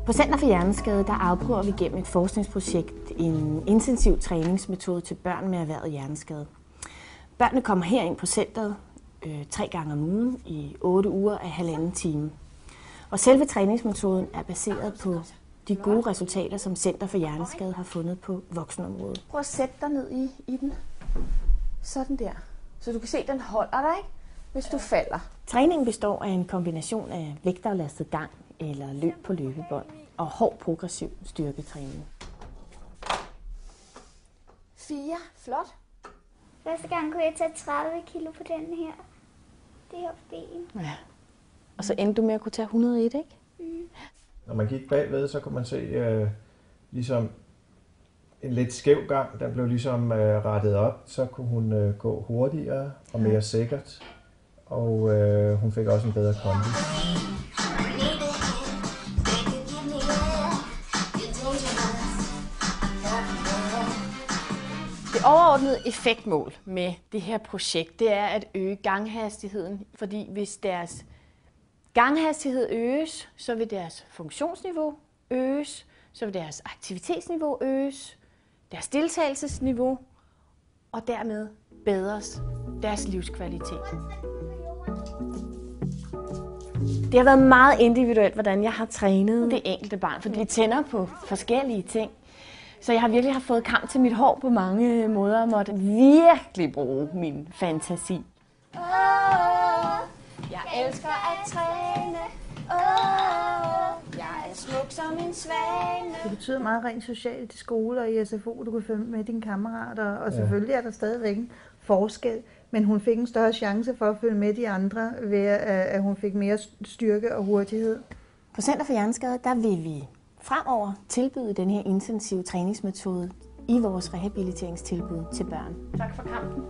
På Center for Hjerneskade der afprøver vi gennem et forskningsprojekt en intensiv træningsmetode til børn med erhvervet hjerneskade. Børnene kommer herind på centret 3 gange om ugen i 8 uger af 1,5 time. Og selve træningsmetoden er baseret på de gode resultater, som Center for Hjerneskade har fundet på voksenområdet. Prøv at sætte dig ned i den. Sådan der. Så du kan se, at den holder dig, ikke? Hvis du falder. Træningen består af en kombination af vægtaflastet gang eller løb på løbebånd og hård progressiv styrketræning. 4. Flot. Første gang kunne jeg tage 30 kilo på den her. Det her ben. Ja. Og så endte du med at kunne tage 101, ikke? Mm. Når man gik bagved, så kunne man se ligesom en lidt skæv gang. Den blev ligesom rettet op. Så kunne hun gå hurtigere og mere sikkert. Og hun fik også en bedre kombi. Det overordnede effektmål med det her projekt, det er at øge ganghastigheden. Fordi hvis deres ganghastighed øges, så vil deres funktionsniveau øges, så vil deres aktivitetsniveau øges, deres deltagelsesniveau, og dermed bedres deres livskvalitet. Det har været meget individuelt, hvordan jeg har trænet det enkelte barn, for de tænder på forskellige ting. Så jeg har virkelig fået kamp til mit hår på mange måder og måtte virkelig bruge min fantasi. Jeg elsker at træne. Jeg er smuk som en svane. Det betyder meget rent socialt i skole og i SFO. Du kan følge med dine kammerater, og selvfølgelig er der stadigvæk en forskel. Men hun fik en større chance for at følge med de andre, ved at hun fik mere styrke og hurtighed. På Center for Hjerneskade der vil vi fremover tilbyde den her intensive træningsmetode i vores rehabiliteringstilbud til børn. Tak for kampen.